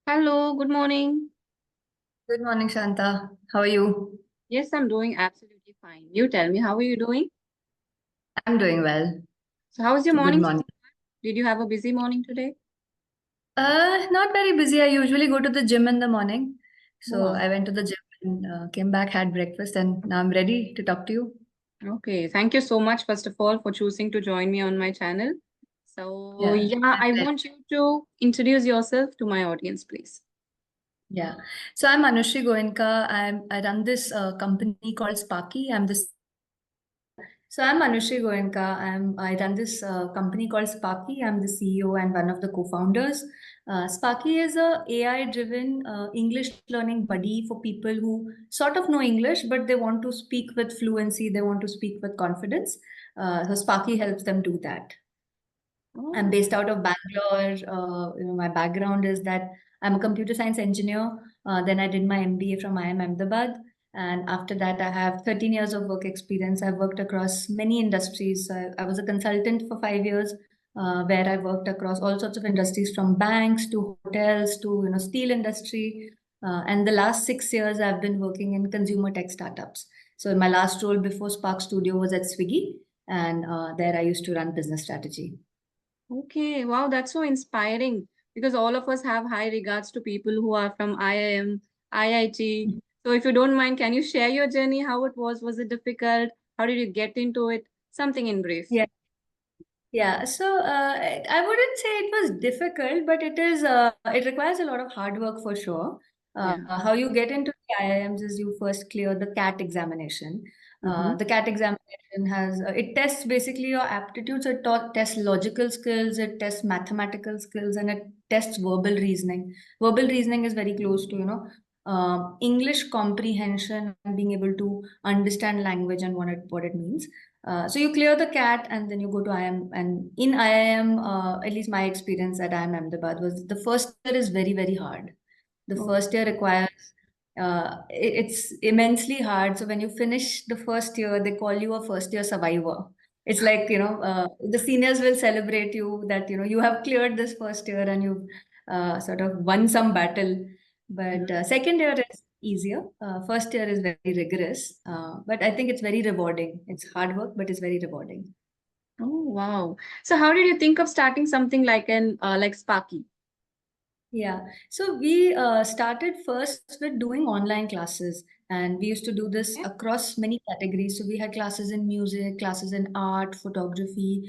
Hello, good morning. Good morning, Shanta. How are you? Yes, I'm doing absolutely fine. You tell me, how are you doing? I'm doing well. So, how was your It's a good morning so morning. far? Did you have a busy morning today? Not very busy. I usually go to the gym in the morning. So Oh, I went to the gym and came back, had breakfast, and now I'm ready to talk to you. okay. Thank you so much, first of all, for choosing to join me on my channel. So, Yeah. yeah, I want you to introduce yourself to my audience, please. Yeah. So I'm Anushri Goenka. I run this company called Sparky. I'm Anushri Goenka. I run this company called Sparky. I'm the CEO and one of the co-founders. Sparky is a AI-driven English learning buddy for people who sort of know English, but they want to speak with fluency. They want to speak with confidence. So Sparky helps them do that. I'm Oh, based out of Bangalore. My background is that I'm a computer science engineer. Then I did my MBA from IIM Ahmedabad. And after that, I have 13 years of work experience. I've worked across many industries. I was a consultant for 5 years, where I worked across all sorts of industries, from banks to hotels to steel industry. And the last 6 years, I've been working in consumer tech startups. So my last role before Spark Studio was at Swiggy, and there I used to run business strategy. okay. Wow, that's so inspiring because all of us have high regards to people who are from IIM, IIT. So, if you don't mind, can you share your journey, how it was? Was it difficult? How did you get into it? Something in brief. Yeah. Yeah, so I wouldn't say it was difficult, but it requires a lot of hard work for sure. Yeah. How you get into the IIMs is you first clear the CAT examination. Mm-hmm. The CAT examination it tests basically your aptitudes. It tests logical skills, it tests mathematical skills, and it tests verbal reasoning. Verbal reasoning is very close to, English comprehension and being able to understand language and what it means. So you clear the CAT and then you go to IIM. And in IIM, at least my experience at IIM Ahmedabad was the first year is very, very hard. The Oh, first year requires, it's immensely hard. So when you finish the first year, they call you a first year survivor. It's like, the seniors will celebrate you that, you have cleared this first year and you've sort of won some battle. But second year is easier. First year is very rigorous, but I think it's very rewarding. It's hard work, but it's very rewarding. oh, wow. So how did you think of starting something like an like Sparky? Yeah. So we started first with doing online classes, and we used to do this Okay. across many categories. So we had classes in music, classes in art, photography,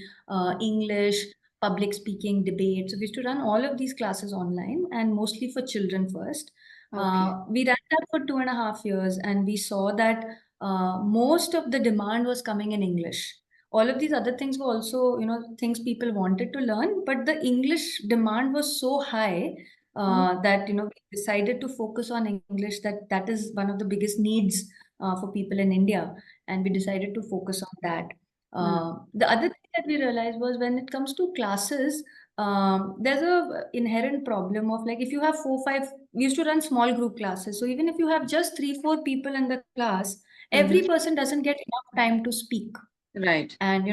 English, public speaking, debate. So we used to run all of these classes online and mostly for children first. Okay. We ran that for 2.5 years, and we saw that most of the demand was coming in English. All of these other things were also, things people wanted to learn, but the English demand was so high Oh, that we decided to focus on English. That is one of the biggest needs for people in India, and we decided to focus on that. mm, The other thing that we realized was when it comes to classes, there's a inherent problem of, like, if you have 4 5, we used to run small group classes. So even if you have just 3 4 people in the class, mm-hmm. every person doesn't get enough time to speak. Right. And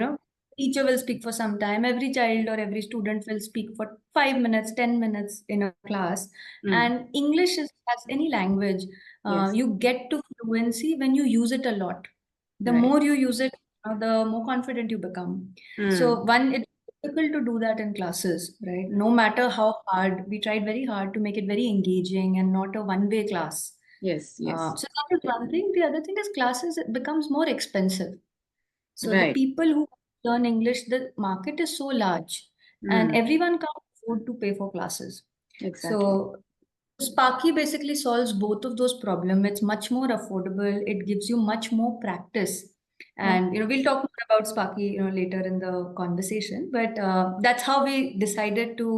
teacher will speak for some time, every child or every student will speak for 5 minutes, 10 minutes in a class. Mm, And English is, as any language, yes. you get to fluency when you use it a lot. The Right. more you use it, the more confident you become. Mm, So it's difficult to do that in classes, right? No matter how hard, we tried very hard to make it very engaging and not a one-way class. yes. Yes. So that is one thing. The other thing is classes, it becomes more expensive. So the Right. people who learn English, the market is so large, and Mm, everyone can't afford to pay for classes. exactly. So Sparky basically solves both of those problems. It's much more affordable. It gives you much more practice. Oh, And we'll talk more about Sparky later in the conversation. But that's how we decided to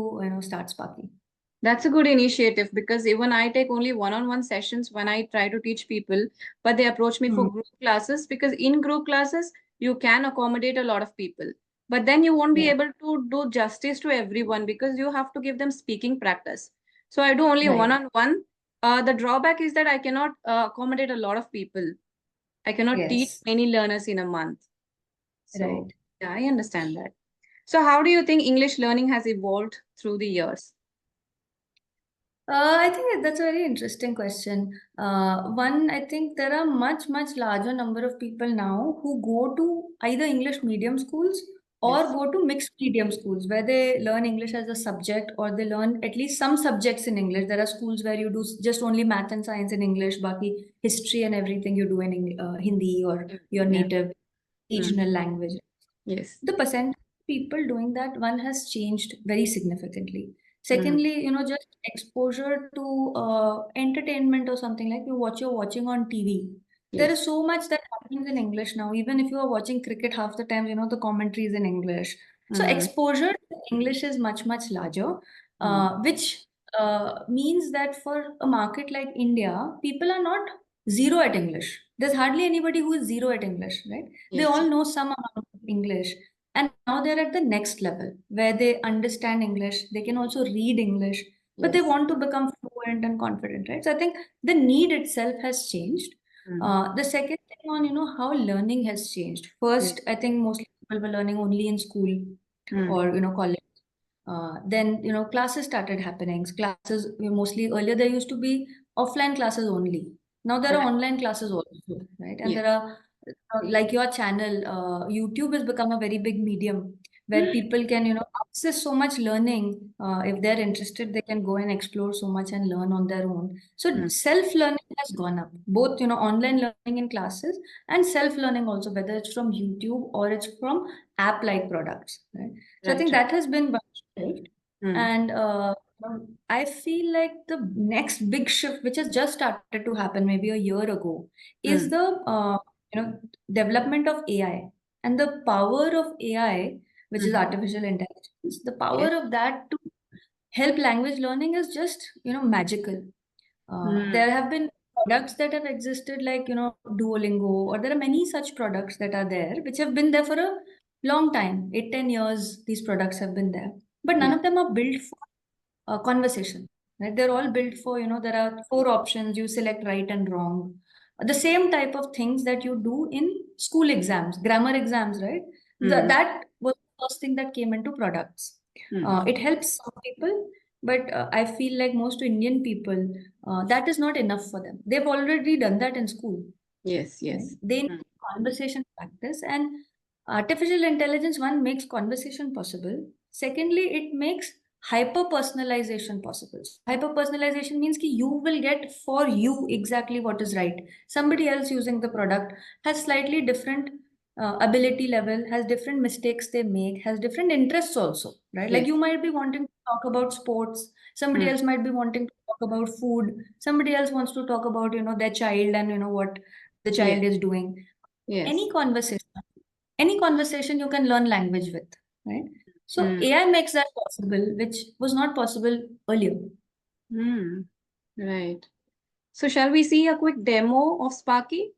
start Sparky. that's a good initiative because even I take only one-on-one sessions when I try to teach people, but they approach me Hmm. for group classes because in group classes you can accommodate a lot of people. But then you won't be Yeah. able to do justice to everyone because you have to give them speaking practice. So I do only Right. one-on-one. The drawback is that I cannot accommodate a lot of people. I cannot teach Yes. many learners in a month. So Right. yeah, I understand that. So how do you think English learning has evolved through the years? I think that's a very interesting question. One, I think there are much larger number of people now who go to either English medium schools or Yes. go to mixed medium schools where they learn English as a subject or they learn at least some subjects in English. There are schools where you do just only math and science in English, baki history and everything you do in Hindi or your Yeah. native Mm. regional language. Yes. The percent of people doing that one has changed very significantly. Mm. Secondly, just exposure to entertainment or something like you're watching on TV. There is Yes. so much that happens in English now. Even if you are watching cricket, half the time, the commentary is in English. So Mm. exposure to English is much larger, Mm. which means that for a market like India, people are not zero at English. There's hardly anybody who is zero at English, right? They Yes. all know some amount of English. And now they're at the next level where they understand English, they can also read English, but they Yes. want to become fluent and confident, right? So I think the need itself has changed. Mm. The second thing on, how learning has changed. First, Yes. I think mostly people were learning only in school Mm. or, college. Then, classes started happening. Classes, mostly earlier there used to be offline classes only. Now there are Correct. online classes also, right? And Yes. there are, like your channel, YouTube has become a very big medium where people can, access so much learning. If they're interested, they can go and explore so much and learn on their own. So Mm. self-learning has gone up, both, online learning in classes and self-learning also, whether it's from YouTube or it's from app-like products, right? So I Right. think Right. that has been one shift. Mm. And I feel like the next big shift, which has just started to happen maybe a year ago, is Mm. the development of AI and the power of AI, which is Mm. artificial intelligence. The power Yes. of that to help language learning is just magical. Mm. There have been products that have existed like Duolingo, or there are many such products that are there which have been there for a long time, 8-10 years. These products have been there, but none Yes. of them are built for conversation, right? They're all built for, there are four options, you select right and wrong. The same type of things that you do in school exams, grammar exams, right? Mm. That was the first thing that came into products. Mm. It helps some people, but I feel like most Indian people, that is not enough for them. They've already done that in school, Yes. right? Yes. They need Mm. conversation practice, and artificial intelligence, one, makes conversation possible. Secondly, it makes hyper personalization possible. Hyper personalization means ki you will get for you exactly what is right. Somebody else using the product has slightly different ability level, has different mistakes they make, has different interests also, right? Like Yes. you might be wanting to talk about sports, somebody Mm. else might be wanting to talk about food, somebody else wants to talk about their child and what the Yes. child is doing. Any Yes. conversation, any conversation you can learn language with, right? So Mm. AI makes that possible, which was not possible earlier. Mm. Right. So shall we see a quick demo of Sparky?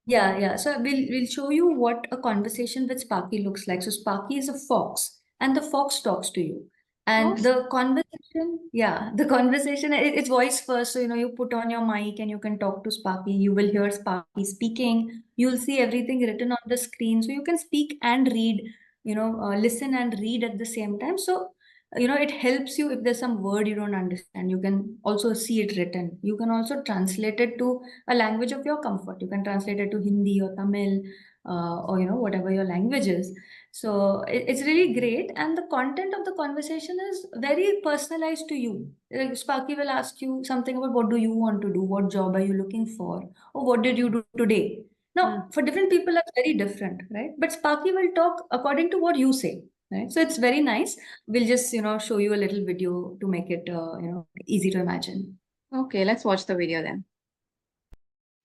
Yeah. So we'll show you what a conversation with Sparky looks like. So Sparky is a fox, and the fox talks to you. Oh. And the conversation, yeah, the conversation, it's voice first. So you put on your mic and you can talk to Sparky. You will hear Sparky speaking. You'll see everything written on the screen. So you can speak and read, listen and read at the same time. So it helps you if there's some word you don't understand. You can also see it written. You can also translate it to a language of your comfort. You can translate it to Hindi or Tamil, or whatever your language is. So it's really great, and the content of the conversation is very personalized to you. Like Sparky will ask you something about what do you want to do, what job are you looking for, or what did you do today. Mm. Now, for different people, that's very different, right? But Sparky will talk according to what you say, right? So it's very nice. We'll just show you a little video to make it easy to imagine. Okay, let's watch the video then.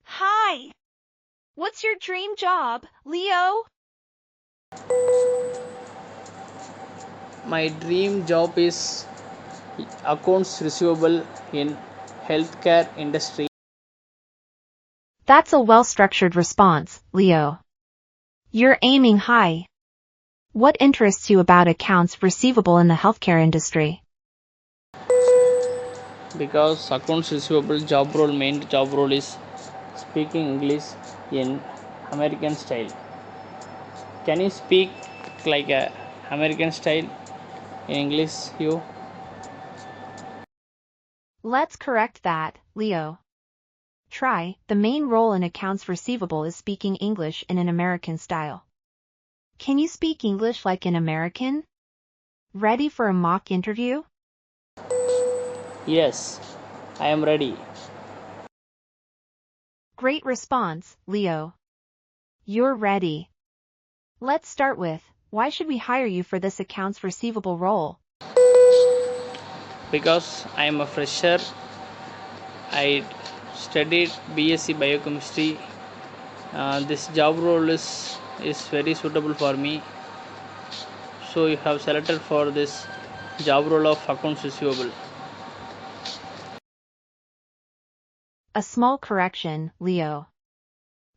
Hi. What's your dream job, Leo? My dream job is accounts receivable in healthcare industry. That's a well-structured response, Leo. You're aiming high. What interests you about accounts receivable in the healthcare industry? Because accounts receivable main job role is speaking English in American style. Can you speak like a American style in English, you? Let's correct that, Leo. Try, the main role in accounts receivable is speaking English in an American style. Can you speak English like an American? Ready for a mock interview? Yes, I am ready. Great response, Leo. You're ready. Let's start with, why should we hire you for this accounts receivable role? Because I am a fresher. I studied BSc Biochemistry. This job role is very suitable for me. So you have selected for this job role of accounts receivable. A small correction, Leo.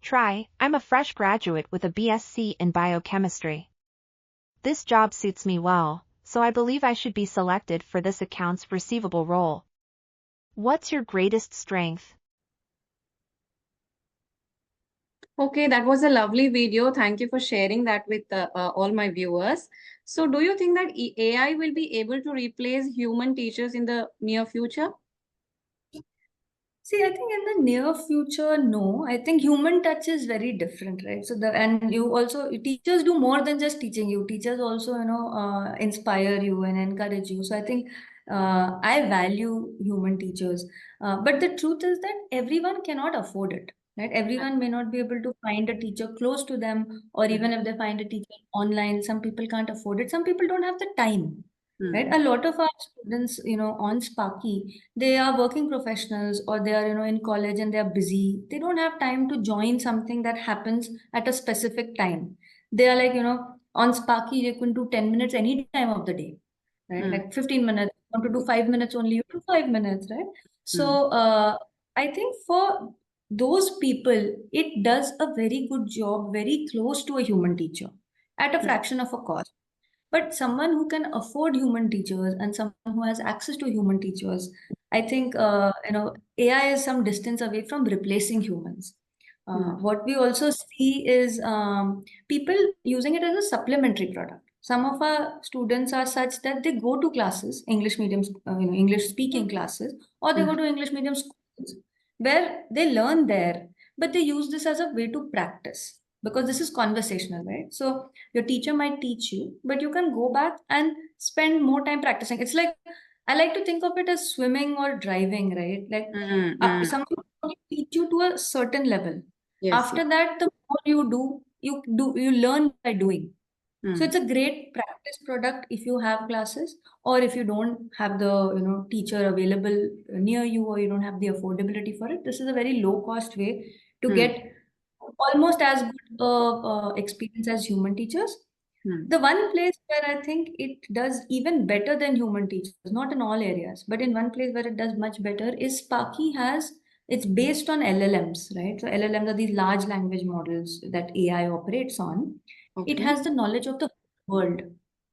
Try, I'm a fresh graduate with a BSc in biochemistry. This job suits me well, so I believe I should be selected for this accounts receivable role. What's your greatest strength? Okay, that was a lovely video. Thank you for sharing that with all my viewers. So, do you think that AI will be able to replace human teachers in the near future? See, I think in the near future, no. I think human touch is very different, right? And you also, teachers do more than just teaching you. Teachers also, inspire you and encourage you. So I think I value human teachers. But the truth is that everyone cannot afford it, right? Everyone may not be able to find a teacher close to them, or even if they find a teacher online, some people can't afford it. Some people don't have the time. Right, a lot of our students, on Sparky, they are working professionals or they are, in college and they are busy. They don't have time to join something that happens at a specific time. They are like, on Sparky, you can do 10 minutes any time of the day, right? Like 15 minutes. Want to do 5 minutes only, you do 5 minutes, right? So I think for those people, it does a very good job, very close to a human teacher at a fraction of a cost. But someone who can afford human teachers and someone who has access to human teachers, I think AI is some distance away from replacing humans. What we also see is people using it as a supplementary product. Some of our students are such that they go to classes, English medium, English speaking classes, or they go to English medium schools where they learn there, but they use this as a way to practice because this is conversational, right? So your teacher might teach you, but you can go back and spend more time practicing. It's like, I like to think of it as swimming or driving, right? Like someone will teach you to a certain level. Yes. After that, the more you learn by doing. So it's a great practice product if you have classes, or if you don't have the teacher available near you, or you don't have the affordability for it. This is a very low cost way to get almost as good experience as human teachers. The one place where I think it does even better than human teachers, not in all areas, but in one place where it does much better is Sparky has, it's based on LLMs, right? So LLMs are these large language models that AI operates on. It has the knowledge of the world,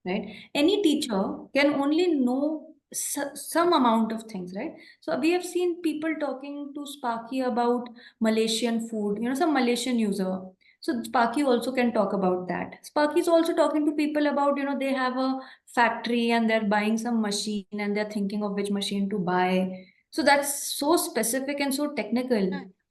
right? Any teacher can only know some amount of things, right? So we have seen people talking to Sparky about Malaysian food, some Malaysian user. So Sparky also can talk about that. Sparky is also talking to people about, they have a factory and they're buying some machine and they're thinking of which machine to buy. So that's so specific and so technical.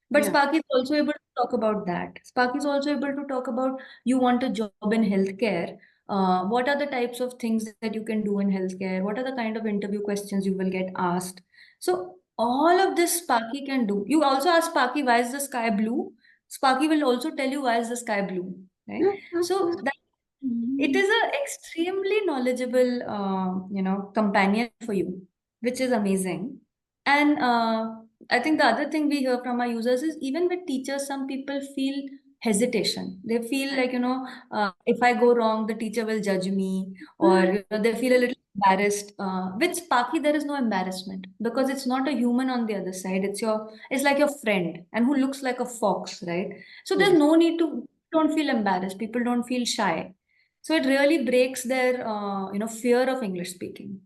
But Sparky is also able to talk about that. Sparky is also able to talk about, you want a job in healthcare. What are the types of things that you can do in healthcare? What are the kind of interview questions you will get asked? So all of this Sparky can do. You also ask Sparky, why is the sky blue? Sparky will also tell you why is the sky blue, right? So that it is an extremely knowledgeable, companion for you, which is amazing. And I think the other thing we hear from our users is even with teachers, some people feel hesitation. They feel like, if I go wrong, the teacher will judge me, or they feel a little embarrassed. With Sparky, there is no embarrassment because it's not a human on the other side. It's like your friend and who looks like a fox, right? So there's no need to, don't feel embarrassed. People don't feel shy. So it really breaks their, fear of English speaking.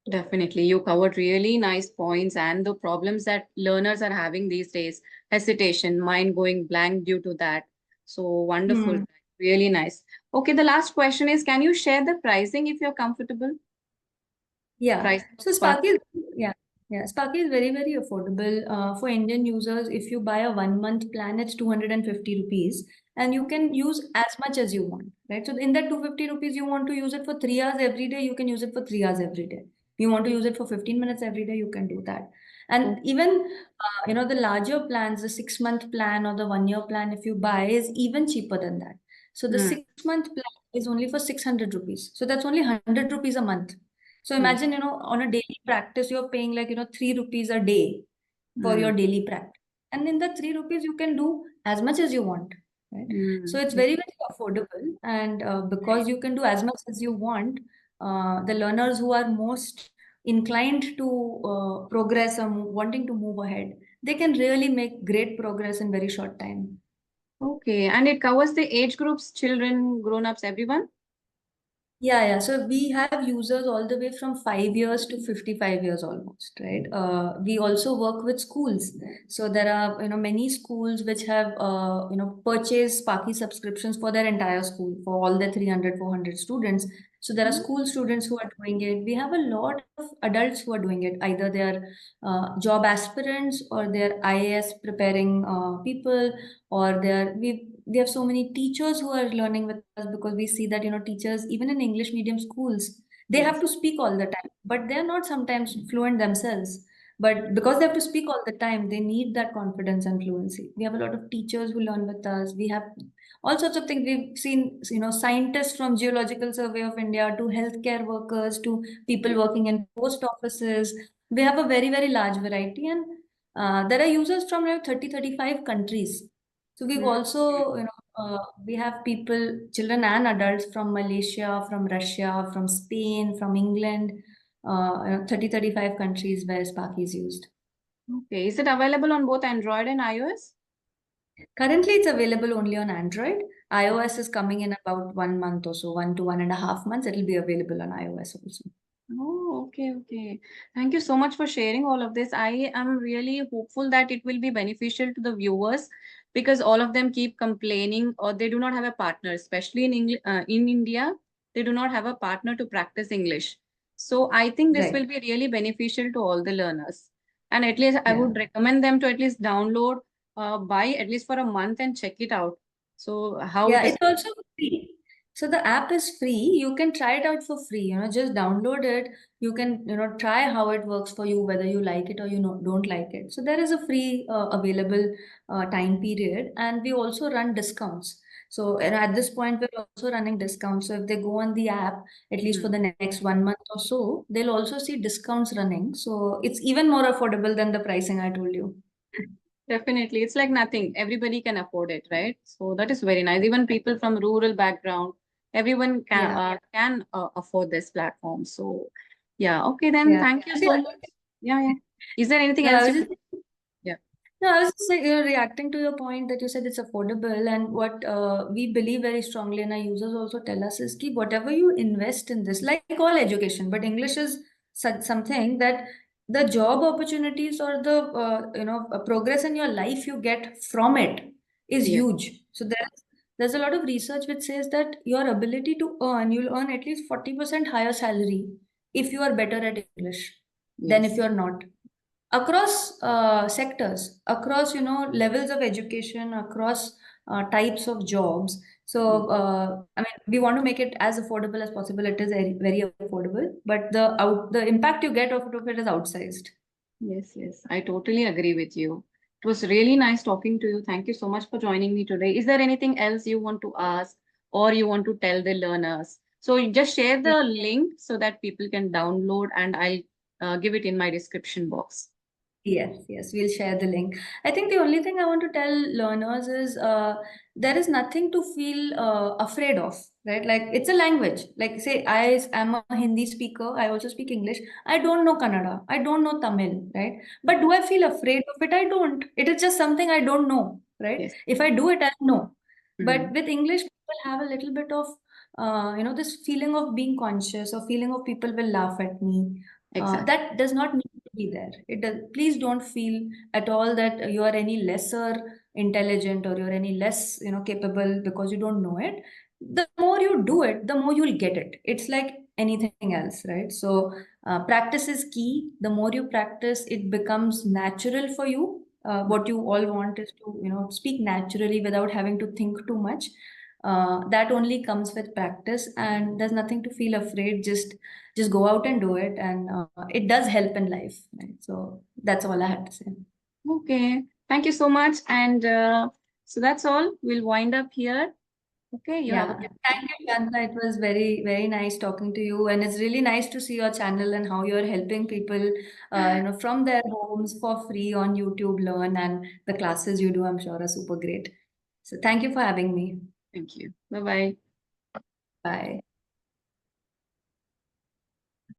Definitely, you covered really nice points and the problems that learners are having these days. Hesitation, mind going blank due to that. So wonderful, really nice. Okay, the last question is, can you share the pricing if you're comfortable? Yeah. Price of So Spark. Sparky, yeah. Yeah, Sparky is very, very affordable. For Indian users, if you buy a 1 month plan, it's 250 rupees, and you can use as much as you want, right? So in that 250 rupees, you want to use it for 3 hours every day, you can use it for 3 hours every day. You want to use it for 15 minutes every day, you can do that. And even, the larger plans, the 6 month plan or the 1 year plan, if you buy, is even cheaper than that. So the Mm. 6 month plan is only for 600 rupees. So that's only 100 rupees a month. So Yes. imagine, on a daily practice, you're paying like, 3 rupees a day for your Mm. daily practice. And in the 3 rupees, you can do as much as you want, right? So Mm. it's very, very affordable. And because you can do as much as you want, the learners who are most inclined to progress or wanting to move ahead, they can really make great progress in very short time. Okay, and it covers the age groups, children, grown-ups, everyone? Yeah. So we have users all the way from 5 years to 55 years almost, right? We also work with schools. So there are, many schools which have, purchased Sparky subscriptions for their entire school, for all the 300, 400 students. So there are school students who are doing it. We have a lot of adults who are doing it. Either they are job aspirants, or they're IAS preparing people, or we have so many teachers who are learning with us, because we see that, teachers, even in English medium schools, they have Yes. to speak all the time, but they're not sometimes fluent themselves. But because they have to speak all the time, they need that confidence and fluency. We have a lot of teachers who learn with us. We have all sorts of things. We've seen, scientists from Geological Survey of India to healthcare workers to people working in post offices. We have a very, very large variety, and there are users from 30, 35 countries. So we've Mm. also, we have people, children and adults from Malaysia, from Russia, from Spain, from England, 30, 35 countries where Spark is used. Okay, is it available on both Android and iOS? Currently, it's available only on Android. iOS is coming in about 1 month or so, 1 to 1.5 months. It'll be available on iOS also. Oh, okay, okay. Thank you so much for sharing all of this. I am really hopeful that it will be beneficial to the viewers because all of them keep complaining or they do not have a partner, especially in in India, they do not have a partner to practice English. So I think this will Right. be really beneficial to all the learners. And at least I Yeah. would recommend them to at least download, buy at least for a month and check it out. So how it Yeah, is. it's also free. So the app is free. You can try it out for free. Just download it. You can, try how it works for you, whether you like it or don't like it. So there is a free available time period, and we also run discounts. So at this point, we're also running discounts. So if they go on the app, at least for Hmm. the next 1 month or so, they'll also see discounts running. So it's even more affordable than the pricing I told you. Definitely. It's like nothing. Everybody can afford it, right? So that is very nice. Even people from rural background, everyone Yeah. can afford this platform. So yeah, okay then. Yeah. Thank you See, so much. Yeah, yeah. Is there anything no, I else was you just yeah. No, I was just saying, reacting to your point that you said it's affordable, and what we believe very strongly, and our users also tell us is that whatever you invest in this, like all education, but English is such something that the job opportunities or the progress in your life you get from it is Yes, huge. So there's a lot of research which says that your ability to earn, you'll earn at least 40% higher salary if you are better at English than if yes. you're not, across sectors, across levels of education, across types of jobs. Mm. So I mean, we want to make it as affordable as possible. It is very, very affordable, but the impact you get of it is outsized. Yes, yes. I totally agree with you. It was really nice talking to you. Thank you so much for joining me today. Is there anything else you want to ask or you want to tell the learners? So you just share the link so that people can download and I'll give it in my description box. Yes, we'll share the link. I think the only thing I want to tell learners is there is nothing to feel afraid of, right? Like, it's a language. Like, say, I am a Hindi speaker, I also speak English. I don't know Kannada, I don't know Tamil, right? But do I feel afraid of it? I don't. It is just something I don't know, right? Yes. If I do it, I know. But Mhm. with English, people have a little bit of, this feeling of being conscious or feeling of people will laugh at me. Exactly. That does not need to be there. It does. Please don't feel at all that you are any lesser intelligent or you're any less, capable because you don't know it. The more you do it, the more you'll get it. It's like anything else, right? So practice is key. The more you practice, it becomes natural for you. What you all want is to, speak naturally without having to think too much. That only comes with practice, and there's nothing to feel afraid. Just go out and do it, and it does help in life. Right? So that's all I have to say. Okay. Thank you so much. And so that's all. We'll wind up here. Okay. You have a Yeah, good thank you, Shantha. It was very, very nice talking to you, and it's really nice to see your channel and how you're helping people, from their homes for free on YouTube learn, and the classes you do, I'm sure, are super great. So thank you for having me. Thank you. Bye-bye. Bye.